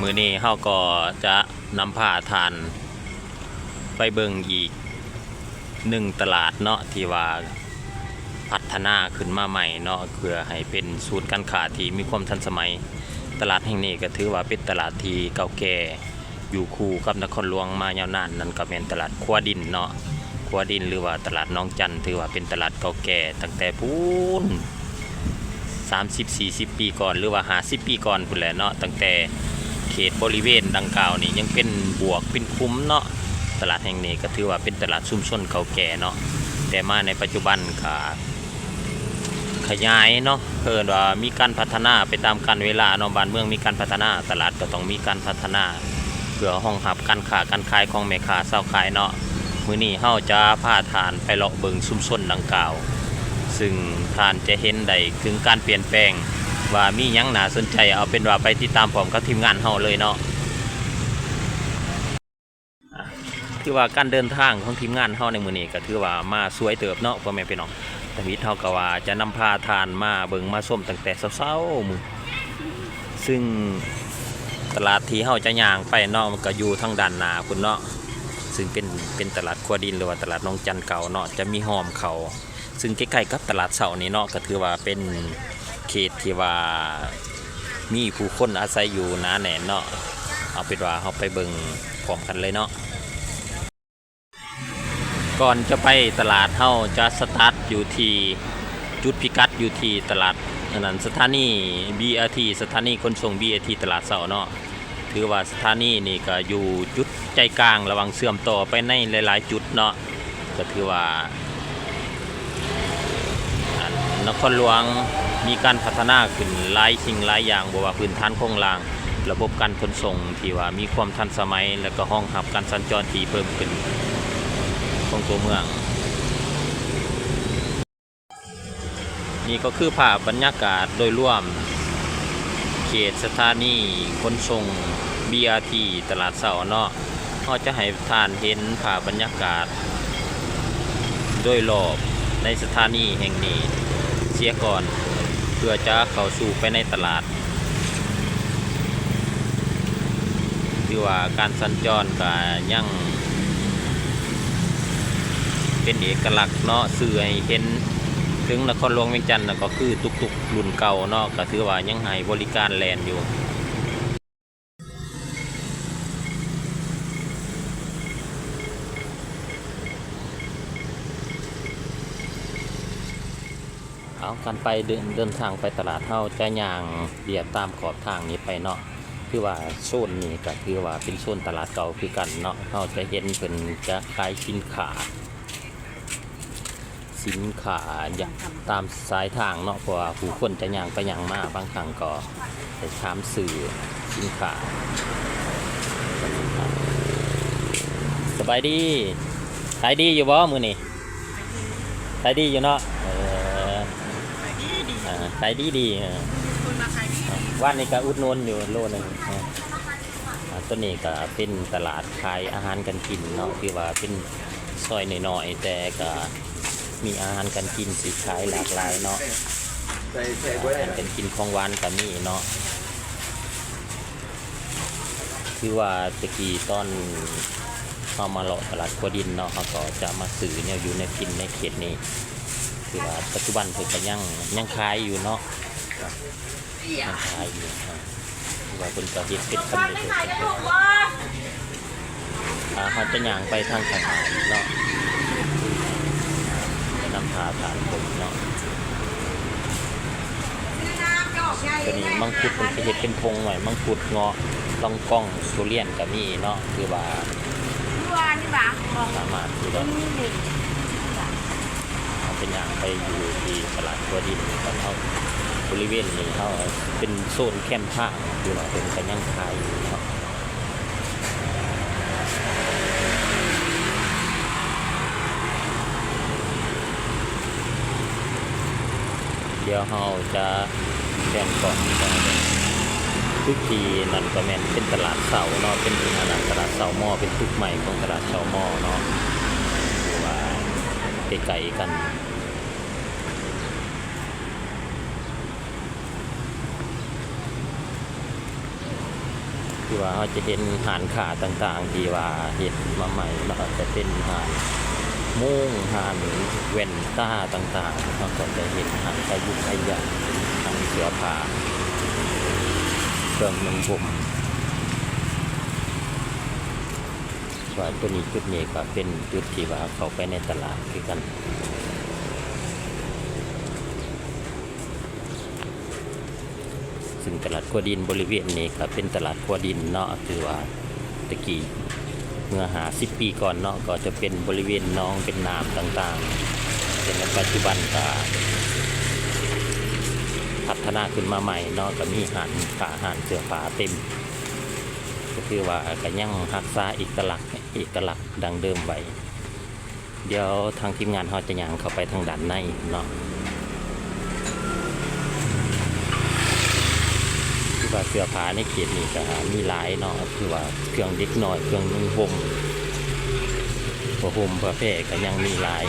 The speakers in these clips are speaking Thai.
มือนี้เฮาก็จะนำผ้าทานไปเบิ่งอีก1ตลาดเนาะที่ว่าพัฒนาขึ้นมาใหม่เนาะเพื่อให้เป็นศูนย์การค้าที่มีความทันสมัยตลาดแห่งนี้ก็ถือว่าเป็นตลาดที่เก่าแก่อยู่คู่กับนครหลวงมายาวนานนั่นก็เป็นตลาดครัวดินเนาะครัวดินหรือว่าตลาดน้องจันถือว่าเป็นตลาดเก่าแก่ตั้งแต่พูน30-40 ปีก่อนหรือว่า50 ปีก่อนพุ่นแหละเนาะตั้งแต่เขตบริเวณดังกล่าวนี่ยังเป็นบวกเป็นคุ้มเนาะตลาดแห่งนี้ก็ถือว่าเป็นตลาดชุมชนเก่าแก่เนาะแต่มาในปัจจุบันก็ขยายเนาะเพิ่นว่ามีการพัฒนาไปตามกาลเวลาเนาะบ้านเมืองมีการพัฒนาตลาดก็ต้องมีการพัฒนาเพื่อรองรับการค้าการขายของแม่ค้าเช้าขายเนาะมื้อนี้เฮาจะพาทานไปเลาะเบิ่งชุมชนดังกล่าวซึ่งท่านจะเห็นได้ถึงการเปลี่ยนแปลงว่ามีหยังน่าสนใจเอาเป็นว่าไปติดตามพร้อมกับทีมงานเฮาเลยเนาะคือว่าการเดินทางของทีมงานเฮาในมื้อนี้ก็ถือว่ามาสวยเติบเนาะพ่อแม่พี่น้องแต่วิทย์เฮาก็ว่าจะนำพาทานมาเบิ่งมาส้มตั้งแต่เช้าๆมื้อซึ่งตลาดที่เฮาจะย่างไปเนาะมันก็อยู่ทางด้านหน้าพุ่นเนาะซึ่งเป็นตลาดครัวดินหรือว่าตลาดน้องจันเก่าเนาะจะมีหอมเขาซึ่งใกล้ๆกับตลาดเช้านี้เนาะก็ถือว่าเป็นเขตที่ว่ามีผู้คนอาศัยอยู่หนาแน่นเนาะเอาเป็นว่าเฮาไปเบิ่งพร้อมกันเลยเนาะก่อนจะไปตลาดเฮาจะสตาร์ทอยู่ที่จุดพิกัดอยู่ที่ตลาดนั้นสถานี BRT สถานีขนส่ง BRT ตลาดเช้าเนาะถือว่าสถานีนี่ก็อยู่จุดใจกลางระหว่างเชื่อมต่อไปในหลายๆจุดเนาะก็ถือว่านครหลวงมีการพัฒนาขึ้นหลายสิ่งหลายอย่างบ่ว่าพื้นฐานโครงสร้างระบบการขนส่งที่ว่ามีความทันสมัยและก็รองรับการสัญจรที่เพิ่มขึ้นของตัวเมืองนี่ก็คือภาพบรรยากาศโดยรวมเขตสถานีขนส่ง BRT ตลาดเช้าเนาะเราจะให้ท่านเห็นภาพบรรยากาศโดยรอบในสถานีแห่งนี้เสียก่อนเพื่อจะเข้าสู่ไปในตลาดที่ว่าการสัญจรก็ยังเป็นเอกลักษณ์เนาะสื่อให้เห็นถึงนครหลวงเวียงจันทน์ก็คือตุกๆรุ่นเก่าเนาะก็ถือว่ายังให้บริการแลนอยู่เอากันไปเดินทางไปตลาดเฮาจะย่างเบียดตามขอบทางนี้ไปเนาะคือว่าโซนนี้ก็คือว่าเป็นโซนตลาดเก่าคือกันเนาะเฮาจะเห็นเพิ่นจะขายสินค้าอย่างตามสายทางเนาะเพราะว่าผู้คนจะย่างไปย่างมาบางครั้งก็ไปถามสื่อสินค้าสบายดีขายดีอยู่บ่มื้อนี้ขายดีอยู่เนาะขายดีวันนี้ก็อุดหนุนอยู่โลนึงตัวนี้ก็เป็นตลาดขายอาหารกันกินเนาะคือว่าเป็นซอยน้อยๆแต่ก็มีอาหารการกินสิขายหลากหลายเนาะอาหารการกินของหวานก็มีเนาะคือว่าตะกี้ตอนเข้ามาเลาะตลาดครัวดินเนาะเขาก็จะมาซื้อเนี่ยอยู่ในพินในเขตนี้คือว่าปัจจุบันเพิ่นก็ยังขายอยู่เนาะยังขายอยู่คือว่าเพิ่นก็เฮ็ดเป็นคำเลยเขาจะย่างไปทางทหารเนาะนำพาผ่านผมเนาะตัวนี้มังคุดเป็นเห็ดเป็นพงหน่อยมังคุดเงาะลองกล้องทุเรียนก็มีเนาะคือว่าสามารถที่จะเอาเป็นอย่างไปอยู่ที่ตลาดครัวดินตอนเขาบริเวณนี้เขาเป็นโซนแคมป์ผ้าคือว่าเป็นกันยังขายอยู่เนาะเดี๋ยวเราจะแจ้งก่อนทุกทีนั่นก็แม่นเป็นตลาดเสาเนาะเป็นตลาดเสาหม้อเป็นทุกใหม่ของตลาดเสาหม้อเนาะว่าไกลๆกันค ที่ว่าเขาจะเห็นหานขาต่างๆที่ว่าเห็ดมาใหม่เนาะจะเป็นหานมุ้งหานแว่นตาต่างๆเขาก็จะเห็นหานขยุกขยะหานเสื้อผ้าเครื่องนุ่งห่มว่าตัวนี้จุดนี้ก็เป็นจุดที่ว่าเข้าไปในตลาดคือกันซึ่งตลาดขัวดินบริเวณนี้ก็เป็นตลาดขัวดินเนาะคือว่าตะกี้เมื่อ50 ปีก่อนเนาะก็จะเป็นบริเวณน้องเป็นน้ำต่างๆแต่ในปัจจุบันก็พัฒนาขึ้นมาใหม่เนาะก็มีหานขาหานเสื้อผ้าเต็มก็คือว่าก็ยังรักษาเอกลักษณ์ดังเดิมไว้เดี๋ยวทางทีมงานเขาจะย่างเข้าไปทางด้านในเนาะคือว่าเสื้อผ้าในเขตนี้ก็มีหลายเนาะคือว่าเครื่องเด็กน้อยเครื่องนุ่งห่มผ้าห่มผ้าแพร่ก็ยังมีหลาย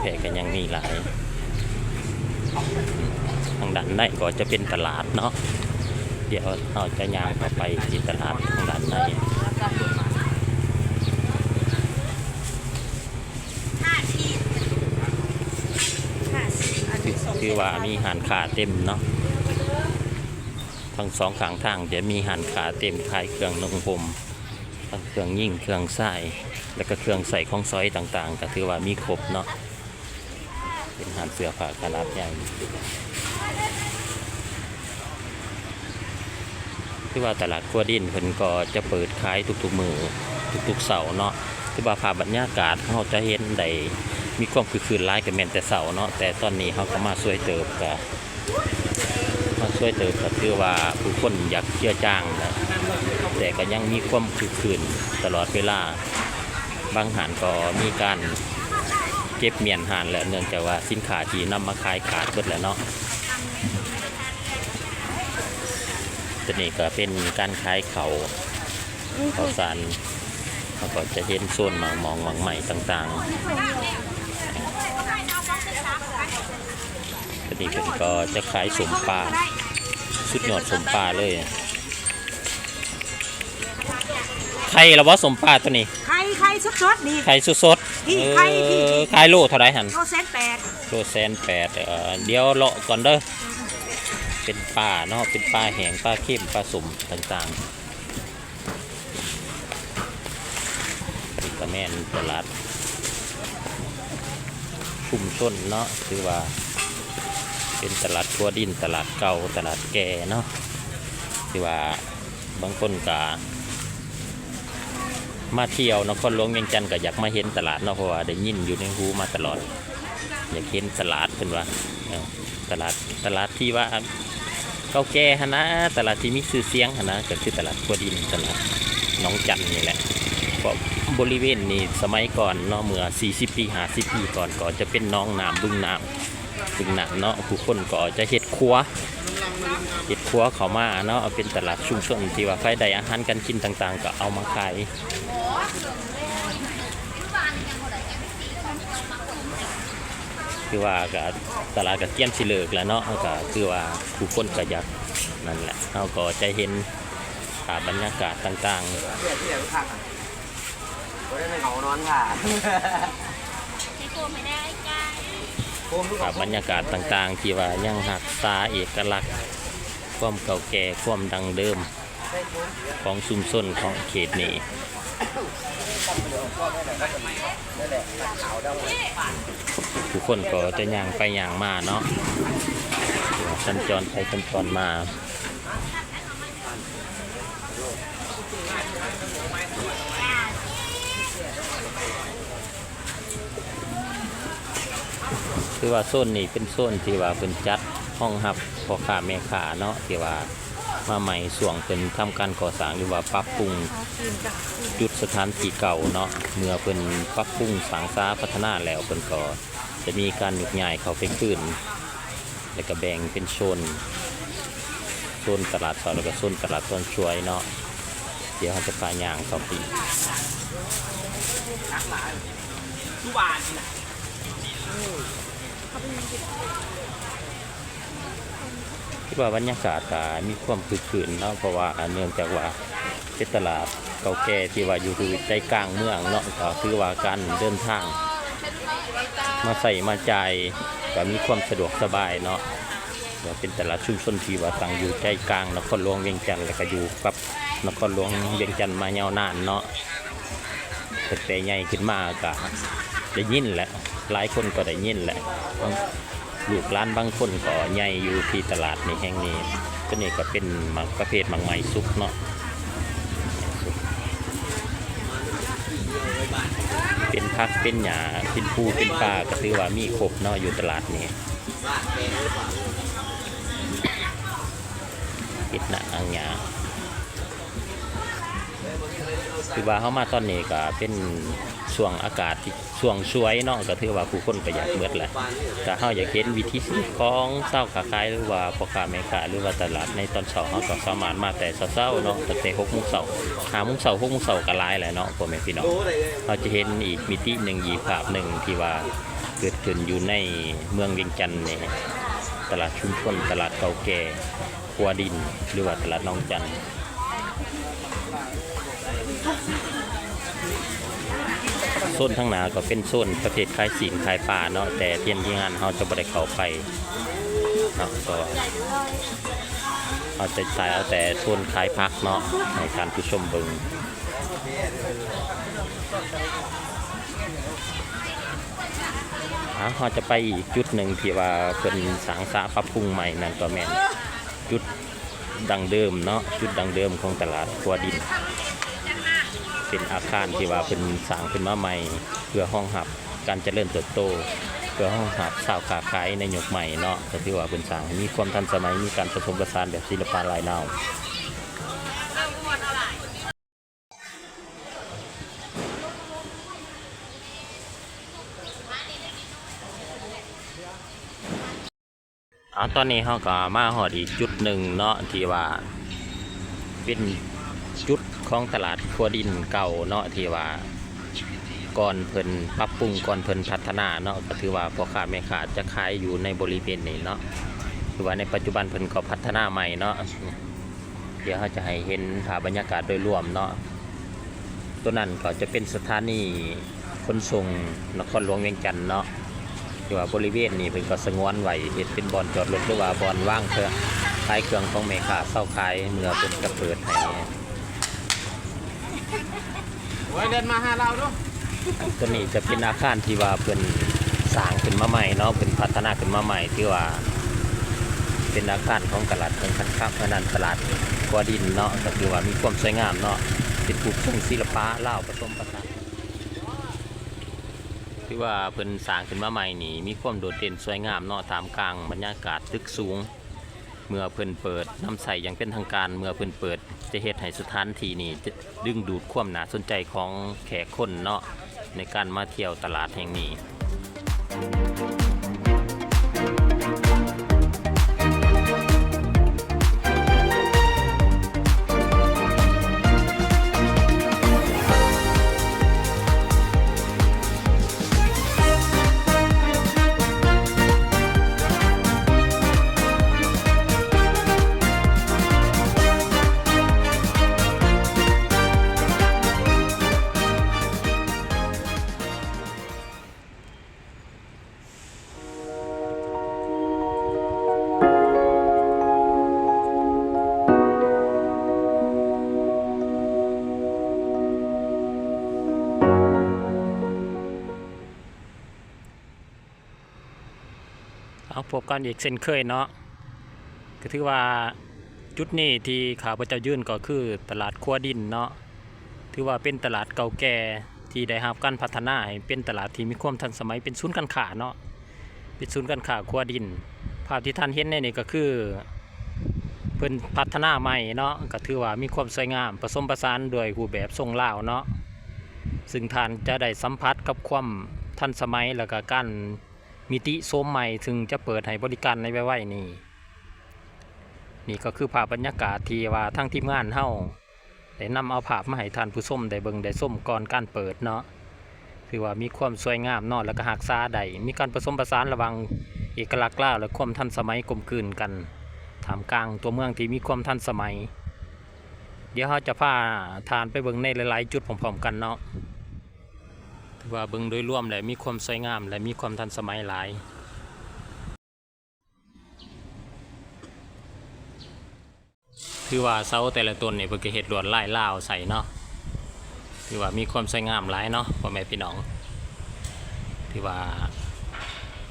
แพร่ก็ยังมีหลายทางด้านในก็จะเป็นตลาดเนาะเดี๋ยวเราจะย่างเข้าไปที่ตลาดทางด้านในคือว่ามีหานขาเต็มเนาะทั้งสองข้างทางเดี๋ยวมีหานขาเต็มขายเครื่องนุ่งห่มทั้งเครื่องยิ่งเครื่องใส่แล้วก็เครื่องใส่ของซอยต่างๆก็ถือว่ามีครบเนาะเป็นหานเสื้อผ้าขนาดใหญ่ที่ว่าตลาดขัวดินเพิ่นก็จะเปิดขายทุกๆมื้อทุกๆเสาร์เนาะที่ว่าภาพบรรยากาศเราจะเห็นได้มีความคึกคืนร้ายกับแม่นแต่เสาร์เนาะแต่ตอนนี้เขาก็มาช่วยเติบก็คือว่าผู้คนอยากเชื่อจ้างนะแต่ก็ยังมีความคึกคืนตลอดเวลาบางหานก็มีการเก็บเมียนหานแล้วเนื่องจากว่าสินค้าที่นำมาขายขาดหมดแล้วเนาะตัวนี้ก็เป็นการขายข้าวสารเขาก็จะเห็นโซนหมองใหม่ต่างๆตัวนี้เป็นก็จะขายสมปลาสุดยอดสมปลาเลยไข่ละวะสมปลาตัวนี้ไข่สดๆนี่ไข่สดๆไข่ขายโลเท่าไรหันโล180โล180เดี๋ยวเลาะก่อนเด้อเป็นปลาเนาะเป็นปลาแห้งปลาเค็มปลาสมต่างๆก็แม่นตลาดชุมชนเนาะคือว่าเป็นตลาดขัวดินตลาดเก่าตลาดแก่เนาะที่ว่าบางคนก็มาเที่ยวนครหลวงเวียงจันทร์ก็อยากมาเห็นตลาดเนาะเพราะว่าได้ยินอยู่ในหูมาตลอดอยากเห็นตลาดเป็นว่าตลาดที่ว่าเก่าแก่ฮะนะตลาดที่มีชื่อเสียงฮะนะก็คือตลาดขัวดินตลาดหนองจันนี่แหละเพราะบริเวณนี้สมัยก่อนเนาะเมื่อ40 ปี50 ปีก่อนก็จะเป็นน้องน้ำบึงน้ำเนาะผู้คนก็จะเฮ็ดครัวเขามาเนาะเป็นตลาดชุมชนที่ว่าใครได้อาหารการกินต่างๆก็เอามาขายคือว่าก็ตลาดก็เตรียมสิเลิกแล้วเนาะก็คือว่าผู้คนก็อยากนั่นแหละเราก็จะเห็นภาพบรรยากาศต่างๆครับบรรยากาศต่างๆที่ว่ายังรักษาเอกลักษณ์ความเก่าแก่ความดังเดิมของชุมชนของเขตนี้ผู้คนก็จะย่างไปย่างมาเนาะสัญจรไปสัญจรมาคือว่าโซนนี้เป็นโซนที่ว่าเป็นจัดห้องรับพ่อค้าแม่ค้าเนาะที่ว่ามาใหม่ส่วงเป็นทำการก่อสร้างหรือว่าปรับปรุงจุดสถานที่เก่าเนาะเมื่อเป็นปรับปรุงสร้างสาพัฒนาแล้วเป็นก็จะมีการยกย้ายเข้าไปขึ้นแล้วก็แบ่งเป็นโซนตลาดสดแล้วก็โซนตลาดต้นช่วยเนาะเดี๋ยวเขาจะพาย่างเข้าไป คิดว่าบรรยากาศก็มีความคึกคืนเนาะเพราะว่าเนื่องจากว่าเป็นตลาดเก่าแก่ที่ว่าอยู่ใจกลางเมืองเนาะก็คือว่าการเดินทางมาใส่มาจ่ายก็มีความสะดวกสบายเนาะก็เป็นตลาดชุมชนที่ว่าตั้งอยู่ใจกลางนครหลวงเวียงจันทร์แล้วก็อยู่กับนครหลวงเวียงจันทร์มายาวนานเนาะแต่ใหญ่ขึ้นมาก็ได้ยินแหละหลายคนก็ได้ยินแหละลูกร้านบางคนก็ใหญ่อยู่ที่ตลาดในแห่งนี้ตัวนี้ก็เป็นประเภทมังไม้สุกเนาะเป็นผักเป็นหญ้าเป็นปูเป็นปลาก็ถือว่ามีครบเนาะอยู่ตลาดนี้ปิดหน้าอังหญ้าคือว่าเขามาตอนนี้ก็เป็นช่วงอากาศที่ช่วงสวยเนาะก็ถือว่าผู้คนก็อยากเมืดแหละแต่เขาอยากเห็นวิถีชีวิตของเช้าค้าขายหรือว่าพ่อค้าแม่ค้าหรือว่าตลาดในตอนเช้าเขาก็สามารถมาแต่เช้าเนาะตั้งแต่6 โมงเช้า5 โมงเช้า6 โมงเช้าก็หลายแหละเนาะพ่อแม่พี่น้องเราจะเห็นอีกมิติหนึ่งอีกภาพหนึ่งที่ว่าเกิดขึ้นอยู่ในเมืองเวียงจันทร์เนี่ยตลาดชุมชนตลาดเก่าแก่ขัวดินหรือว่าตลาดน้องจันทร์โซนทั้งหนาก็เป็นโซนประเภทขายสินขายปลาเนาะแต่เทียนที่งานเขาจะบริเข้าไปเนาะก็เขาจะใส่เอาแต่โซนขายพักเนาะในการผู้ชมเบิงเขาจะไปอีกจุดหนึ่งที่ว่าเป็นสังสะปรับปรุงใหม่นั่นก็แม่นจุดดังเดิมเนาะจุดดังเดิมของตลาดขัวดินเป็นอาคารที่ว่าเป็นสร้างขึ้นมาใหม่เพื่อห้องหับการเจริญเติบโตเพื่อห้องหับสาวขาขายในยุคใหม่เนาะก็ที่ว่าเป็นสร้างมีความทันสมัยมีการผสมผสานแบบศิลปะลายนาวตอนนี้เขาก็มาหอดอีกจุดหนึ่งเนาะที่ว่าเป็นจุดของตลาดขัวดินเก่าเนาะที่ว่าก่อนเพิ่นปรับปรุงก่อนเพิ่นพัฒนาเนาะก็ถือว่าพ่อค้าแม่ค้าจะขายอยู่ในบริเวณนี้เนาะคือว่าในปัจจุบันเพิ่นก็พัฒนาใหม่เนาะเดี๋ยวเขาจะให้เห็นภาพบรรยากาศโดยรวมเนาะตัวนั้นก็จะเป็นสถานีขนส่งนครหลวงเวียงจันทร์เนาะที่ว่าบริเวณนี้เพิ่นก็สงวนไว้เฮ็ดเป็นบ่อนจอดรถหรือว่าบ่อนว่างเพื่อขายเครื่องของแม่ค้าเซาขายเมื่อเพิ่นก็เปิดให้เดินมาหาเราด้วยตัวนี้จะเป็นอาคารที่ว่าเพิ่นสร้างขึ้นมาใหม่เนาะเป็นพัฒนาขึ้นมาใหม่ที่ว่าเป็นอาคารของตลาดเมืองคันคำเพราะนั้นตลาดขัวดินเนาะก็คือว่ามีความสวยงามเนาะเป็นปลูกทุ่งศิลปะลาวผสมผสานที่ว่าเพิ่นสร้างขึ้นมาใหม่นี่มีความโดดเด่นสวยงามเนาะท่ามกลางบรรยากาศตึกสูงเมื่อเพิ่นเปิดน้ำใสอย่างเป็นทางการเมื่อเพิ่นเปิดจะเฮ็ดให้สถานที่นี้จะดึงดูดความน่าสนใจของแขกคนเนาะในการมาเที่ยวตลาดแห่งนี้เอาพบกันอีกเช่นเคยเนาะก็ถือว่าจุดนี้ที่ข้าพเจ้ายื่นก็คือตลาดขัวดินเนาะถือว่าเป็นตลาดเก่าแก่ที่ได้รับการพัฒนาให้เป็นตลาดที่มีความทันสมัยเป็นศูนย์การค้าเนาะเป็นศูนย์การค้าขัวดินภาพที่ท่านเห็นในนี่ก็คือเพิ่นพัฒนาใหม่เนาะก็ถือว่ามีความสวยงามผสมผสานด้วยรูปแบบทรงลาวเนาะซึ่งท่านจะได้สัมผัสกับความทันสมัยแล้วก็การมิติโซมใหม่ซึ่งจะเปิดให้บริการในไว้นี่ก็คือภาพบรรยากาศที่ว่าทั้งทีมงานเฮาได้นำเอาภาพมาให้ท่านผู้ชมได้เบิ่งได้ชมก่อนการเปิดเนาะ คือว่ามีความสวยงามเนาะแล้วก็รักษาได้มีการผสมผสานระหว่างเอกลักษณ์ลาวและความทันสมัยกลมกลืนกันท่ามกลางตัวเมืองที่มีความทันสมัยเดี๋ยวเราจะพาทานไปเบิ่งในหลายๆจุดพร้อมๆกันเนาะถือว่าเบิ่งโดยรวมแล้วมีความสวยงามและมีความทันสมัยหลายถือว่าเสาแต่ละต้นนี่เพิ่นก็เฮ็ดลวดลายลาวใส่เนาะถือว่ามีความสวยงามหลายเนาะพ่อแม่พี่น้องถือว่า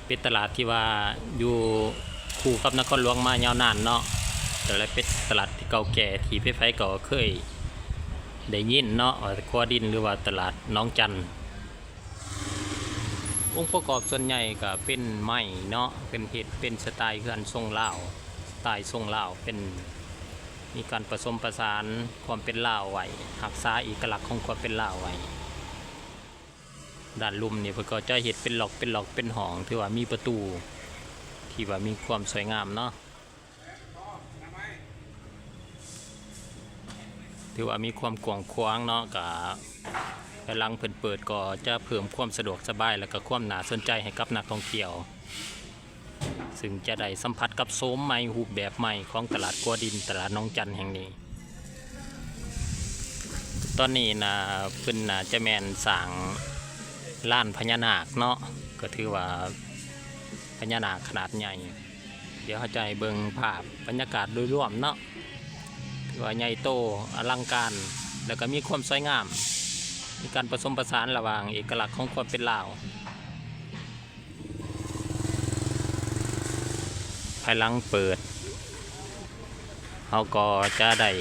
เป็นตลาดที่ว่าอยู่คู่กับนครหลวงมายาวนานเนาะแต่ละเป็นตลาดที่เก่าแก่ที่ไผๆก็เคยได้ยินเนาะครัวดินหรือว่าตลาดน้องจันองค์ประกอบส่วนใหญ่ก็เป็นไม้เนาะเป็นเฮ็ดเป็นสไตล์เฮือนทรงลาวสไตล์ทรงลาวเป็นมีการผสมผสานความเป็นลาวไว้รักษาเอกลักษณ์ของความเป็นลาวไว้ด้านลุ่มนี่เพิ่นก็จะเฮ็ดเป็นหลอกเป็นห้องถือว่ามีประตูที่ว่ามีความสวยงามเนาะถือว่ามีความกว้างขวางเนาะกับกำลังเพิ่นเปิดก็จะเพิ่มความสะดวกสบายและก็ความน่าสนใจให้กับนักท่องเที่ยวซึ่งจะได้สัมผัสกับโซมใหม่รูปแบบใหม่ของตลาดกัวดินตลาดน้องจันแห่งนี้ตอนนี้นะเพิ่นน่าจะแม่นสร้างล้านพญานาคเนาะก็ถือว่าพญานาคขนาดใหญ่เดี๋ยวเขาจะให้เบิ่งภาพบรรยากาศโดยรวมเนาะถือว่าใหญ่โตอลังการแล้วก็มีความสวยงามมีการผสมผสานระหว่างเอกลักษณ์ของความเป็นลาวภายหลังเปิดเขาก็จะได้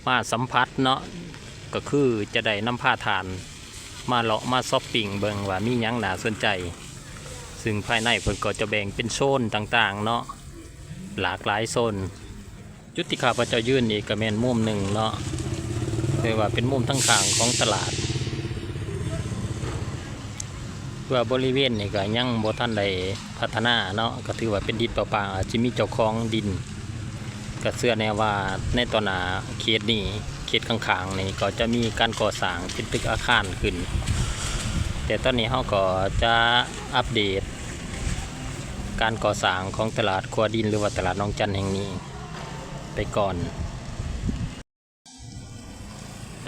มาสัมผัสเนาะก็คือจะได้นำผ้าทานมาเลาะมาช้อปปิ้งเบิ่งว่ามีหยังน่าสนใจซึ่งภายในเพิ่นก็จะแบ่งเป็นโซนต่างๆเนาะหลากหลายโซนจุดที่ข้าพเจ้ายืนนี่ก็แม่นมุมหนึ่งเนาะเรียกว่าเป็นมุมทั้งข้างของตลาดเพื่อบริเวณนี่ก็ยังบ่ทันได้พัฒนาเนาะก็ถือว่าเป็นดินเปล่าๆอาจจะมีเจ้าของดินก็เชื่อแน่ว่าในตอนหน้าเขตนี้เขตข้างๆนี่ก็จะมีการก่อสร้างเป็นตึกอาคารขึ้นแต่ตอนนี้เราก็จะอัปเดตการก่อสร้างของตลาดครัวดินหรือว่าตลาดน้องจันแห่งนี้ไปก่อน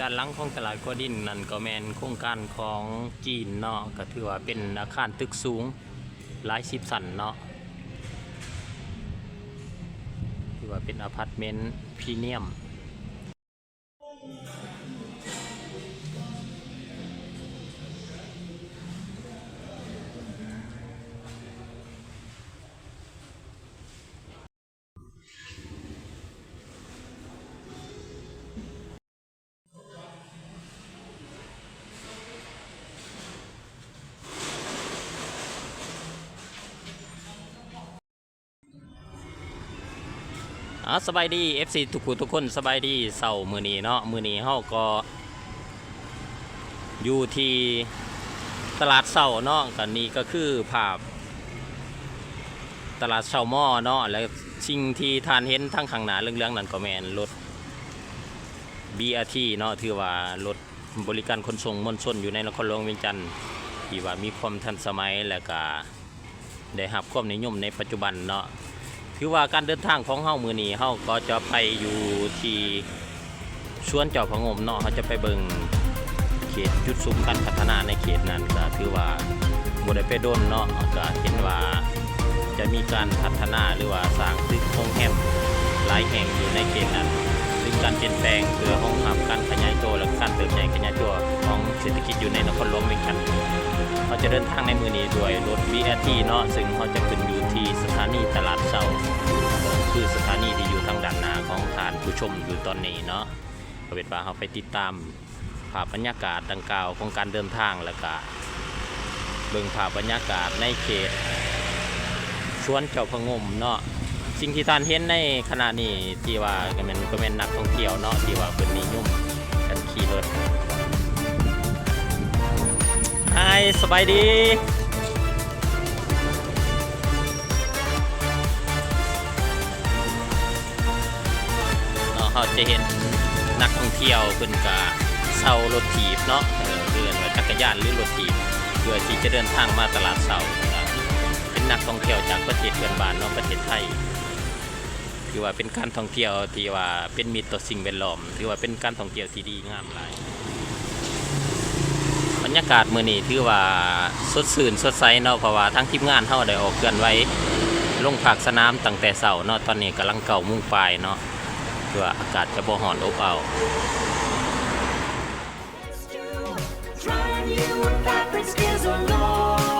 ด้านหลังของตลาดครัวดินนั่นก็แม่นโครงการของจีนเนาะก็ถือว่าเป็นอาคารตึกสูงหลาย10ชั้นเนาะถือว่าเป็นอพาร์ตเมนต์พรีเมียมสบายดี FC ทุกคนสบายดีเสาร์มื้อนี้เนาะมื้อนี้เฮาก็อยู่ที่ตลาดเสาเนาะกันนี้ก็คือภาพตลาดเสาหม้อเนาะแล้วสิ่งที่ท่านเห็นทั้งข้างหน้าเรื่องๆนั่นก็แม่นรถ BRT เนาะถือว่ารถบริการขนส่งมวลชนอยู่ในนครหลวงเวียงจันทน์ที่ว่ามีความทันสมัยและก็ได้รับความนิยมในปัจจุบันเนาะถือว่าการเดินทางของเฮามื้อนี้เฮาก็จะไปอยู่ที่สวนเจ้าพระงมเนาะเฮาจะไปเบิ่งเขตจุดสูงการพัฒนาในเขตนั้นก็ถือว่าบ่ได้ไปโดนเนาะก็เห็นว่าจะมีการพัฒนาหรือว่าสร้างตึกโรงแรมหลายแห่งอยู่ในเขตนั้นซึ่งการเปลี่ยนแปลงเพื่อรองรับการขยายตัวและการเติบโตขยายตัวของเศรษฐกิจอยู่ในนครหลวงเวียงจันทน์เขาจะเดินทางในมื้อนี้ด้วยรถ BRT เนาะซึ่งเขาจะขึ้นอยู่ที่สถานีตลาดเสาคือสถานีที่อยู่ทางด้านหน้าของท่านผู้ชมอยู่ตอนนี้เนาะก็เป็นว่าเราไปติดตามภาพบรรยากาศดังกล่าวของการเดินทางแล้วก็เบิ่งภาพบรรยากาศในเขตสวนเจ้าพระงมเนาะสิ่งที่ท่านเห็นในขณะนี้ที่ว่าก็แม่นนักท่องเที่ยวเนาะที่ว่าเป็นนิยมกันขี่รถไฮสบายดีเราจะเห็นนักท่องเที่ยวเพิ่นก็เช่ารถถีบเนาะเดินมาจัก กรยานหรือรถถีบเพื่อที่จะเดินทางมาตลาดเสาเป็นนักท่องเที่ยวจากประเทศเพื่อนบ้านเนาะประเทศไทยถือว่าเป็นการท่องเที่ยวที่ว่าเป็นมิตรต่อสิ่งแวดล้อมถือว่าเป็นการท่องเที่ยวที่ดีงามหลายบรรยากาศมื้อนี้ถือว่าสดชื่นสดใสเนาะเพราะว่าทั้งทีมงานเฮาได้ออกเคลื่อนไหวลงภาคสนามตั้งแต่เช้าเนาะตอนนี้กำลัง9 โมงปลายเนาะคือว่าอากาศจะบ่ร้อนอบอ้าว Trying you with fabric skills alone.